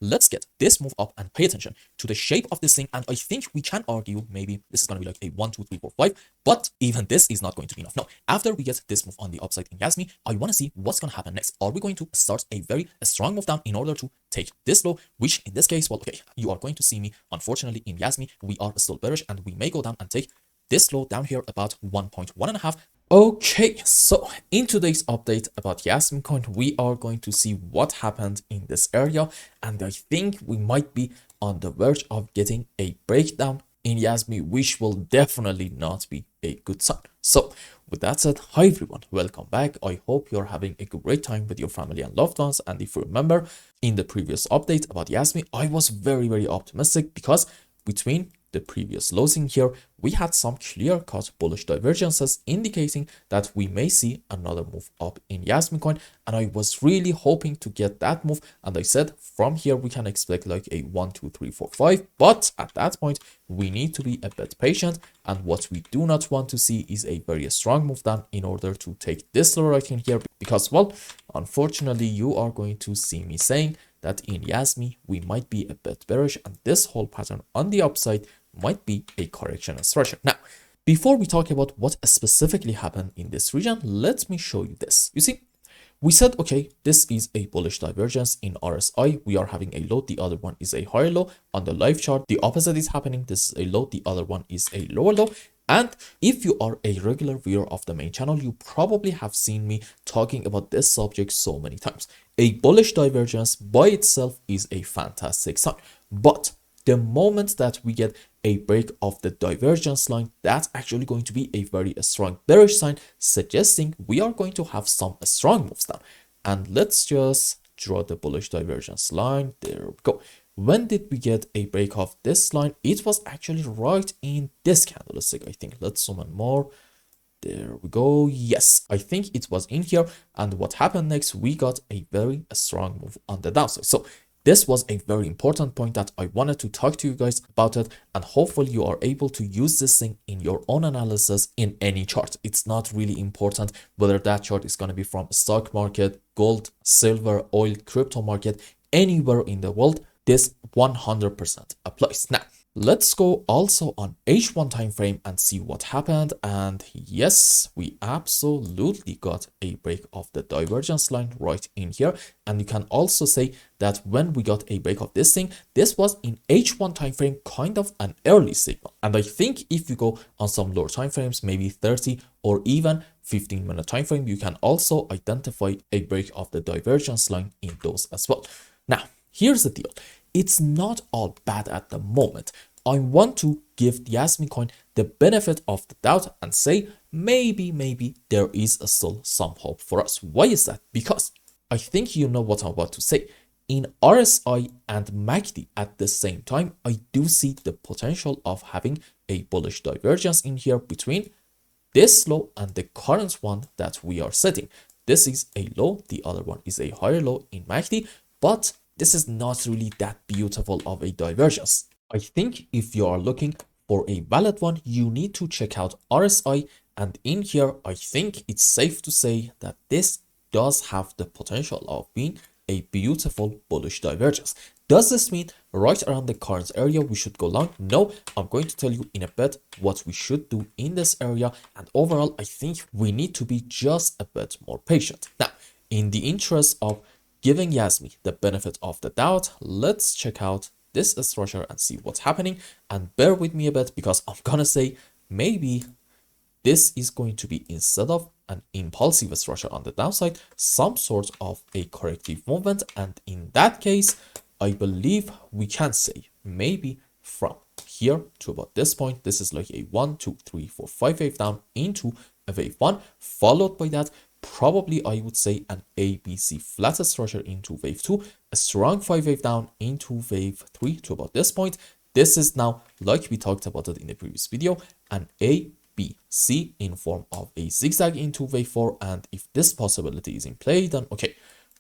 let's get this move up and pay attention to the shape of this thing. And I think we can argue maybe this is going to be like a 1, 2, 3, 4, 5, but even this is not going to be enough. No, after we get this move on the upside in Jasmy, I want to see what's going to happen next. Are we going to start a very strong move down in order to take this low, which in this case, well, okay, you are going to see me, unfortunately, in Jasmy, we are still bearish and we may go down and take this low down here about 1.1.5. Okay, so in today's update about JasmyCoin, we are going to see what happened in this area, and I think we might be on the verge of getting a breakdown in Jasmy, which will definitely not be a good sign. So with that said, hi everyone, welcome back. I hope you're having a great time with your family and loved ones. And if you remember in the previous update about Jasmy, I was very optimistic because between the previous lows in here, we had some clear-cut bullish divergences indicating that we may see another move up in JasmyCoin, and I was really hoping to get that move. And I said from here we can expect like a 1, 2, 3, 4, 5, but at that point we need to be a bit patient, and what we do not want to see is a very strong move down in order to take this low right in here, because well, unfortunately you are going to see me saying that in Jasmy we might be a bit bearish, and this whole pattern on the upside might be a correction structure. Now, before we talk about what specifically happened in this region, let me show you this. You see, we said, okay, this is a bullish divergence in RSI. We are having a low, the other one is a higher low. On the live chart, the opposite is happening. This is a low, the other one is a lower low. And if you are a regular viewer of the main channel, you probably have seen me talking about this subject so many times. A bullish divergence by itself is a fantastic sign, but the moment that we get a break of the divergence line, that's actually going to be a very strong bearish sign, suggesting we are going to have some strong moves down. And let's just draw the bullish divergence line. There we go. When did we get a break of this line? It was actually right in this candlestick, I think. Let's zoom in more. There we go. Yes, I think it was in here. And what happened next? We got a very strong move on the downside. So this was a very important point that I wanted to talk to you guys about it, and hopefully you are able to use this thing in your own analysis in any chart. It's not really important whether that chart is going to be from stock market, gold, silver, oil, crypto market, anywhere in the world. This 100% applies. Now, let's go also on H1 time frame and see what happened. And yes, we absolutely got a break of the divergence line right in here. And you can also say that when we got a break of this thing, this was in H1 time frame, kind of an early signal. And I think if you go on some lower time frames, maybe 30 or even 15-minute time frame, you can also identify a break of the divergence line in those as well. Now, here's the deal. It's not all bad at the moment. I want to give JasmyCoin the benefit of the doubt and say maybe there is still some hope for us. Why is that? Because I think you know what I'm about to say. In RSI and MACD at the same time, I do see the potential of having a bullish divergence in here between this low and the current one that we are setting. This is a low, the other one is a higher low in MACD, but this is not really that beautiful of a divergence. I think if you are looking for a valid one, you need to check out RSI, and in here, I think it's safe to say that this does have the potential of being a beautiful bullish divergence. Does this mean right around the current area we should go long? No, I'm going to tell you in a bit what we should do in this area, and overall, I think we need to be just a bit more patient. Now, in the interest of giving Jasmy the benefit of the doubt, let's check out this structure and see what's happening. And bear with me a bit because I'm gonna say maybe this is going to be, instead of an impulsive structure on the downside, some sort of a corrective movement. And in that case, I believe we can say maybe from here to about this point, this is like a 1, 2, 3, 4, 5 wave down into a wave 1, followed by that probably I would say an ABC flat structure into wave 2, a strong 5 wave down into wave 3 to about this point. This is now, like we talked about it in the previous video, an ABC in form of a zigzag into wave 4, and if this possibility is in play, then okay,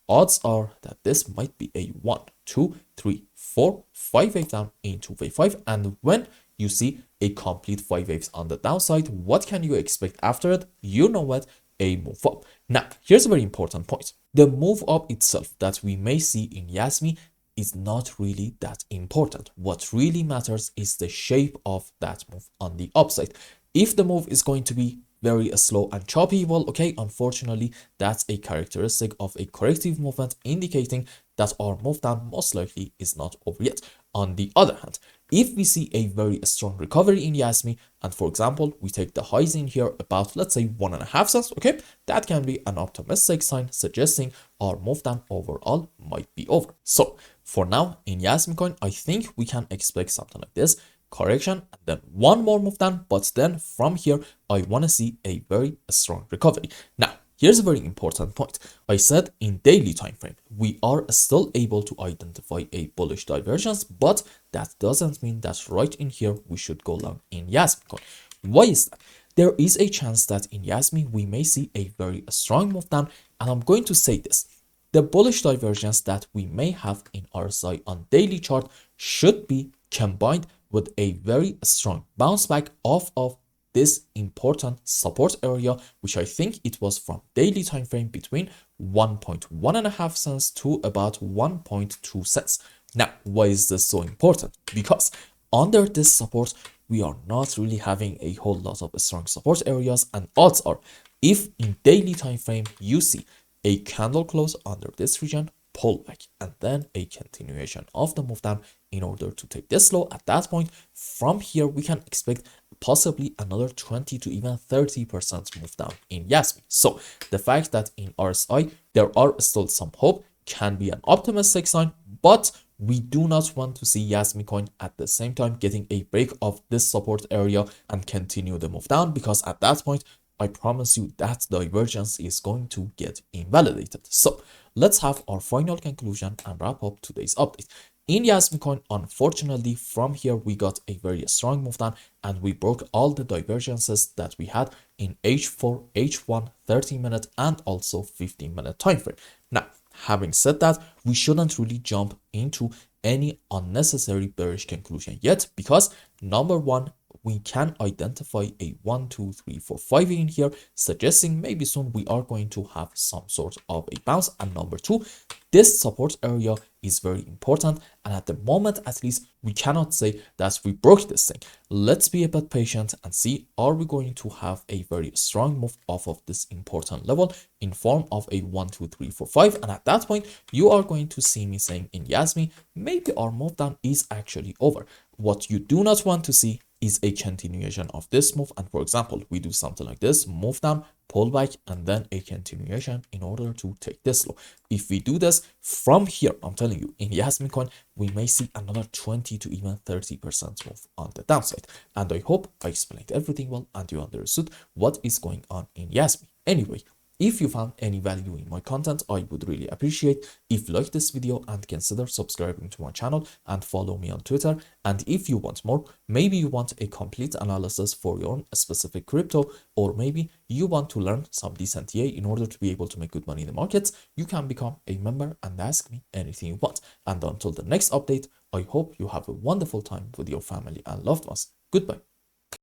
odds are that this might be a 1, 2, 3, 4, 5 wave down into wave 5, and when you see a complete 5 waves on the downside, what can you expect after it? You know what? A move up. Now, here's a very important point. The move up itself that we may see in Jasmy is not really that important. What really matters is the shape of that move on the upside. If the move is going to be very slow and choppy, well, okay, unfortunately, that's a characteristic of a corrective movement, indicating that our move down most likely is not over yet. On the other hand, if we see a very strong recovery in Jasmy, and for example, we take the highs in here about, let's say, 1.5 cents, okay, that can be an optimistic sign suggesting our move down overall might be over. So for now, in JasmyCoin, I think we can expect something like this: correction and then one more move down, but then from here I want to see a very strong recovery. Now here's a very important point. I said in daily time frame we are still able to identify a bullish divergence, but that doesn't mean that right in here we should go long in JasmyCoin. Why is that? There is a chance that in Jasmy we may see a very strong move down, and I'm going to say this: the bullish divergence that we may have in RSI on daily chart should be combined with a very strong bounce back off of this important support area, which I think it was from daily time frame between 1.1 cents to about 1.2 cents. Now, why is this so important? Because under this support, we are not really having a whole lot of strong support areas, and odds are, if in daily time frame you see a candle close under this region, pullback, and then a continuation of the move down in order to take this low, at that point from here we can expect possibly another 20 to even 30% move down in Jasmy. So the fact that in RSI there are still some hope can be an optimistic sign, but we do not want to see JasmyCoin at the same time getting a break of this support area and continue the move down, because at that point I promise you that divergence is going to get invalidated. So let's have our final conclusion and wrap up today's update. In JasmyCoin, unfortunately, from here we got a very strong move down and we broke all the divergences that we had in H4, H1, 30-minute and also 15-minute time frame. Now, having said that, we shouldn't really jump into any unnecessary bearish conclusion yet, because number one, we can identify a 1, 2, 3, 4, 5 in here, suggesting maybe soon we are going to have some sort of a bounce. And number two, this support area is very important, and at the moment at least we cannot say that we broke this thing. Let's be a bit patient and see, are we going to have a very strong move off of this important level in form of a 1, 2, 3, 4, 5, and at that point you are going to see me saying in Jasmy, maybe our move down is actually over. What you do not want to see is a continuation of this move, and for example we do something like this, move down, pull back, and then a continuation in order to take this low. If we do this from here, I'm telling you, in JasmyCoin we may see another 20 to even 30% move on the downside. And I hope I explained everything well and you understood what is going on in Jasmy. Anyway, if you found any value in my content, I would really appreciate if you like this video and consider subscribing to my channel and follow me on Twitter. And if you want more, maybe you want a complete analysis for your own specific crypto, or maybe you want to learn some decent TA in order to be able to make good money in the markets, you can become a member and ask me anything you want. And until the next update, I hope you have a wonderful time with your family and loved ones. Goodbye.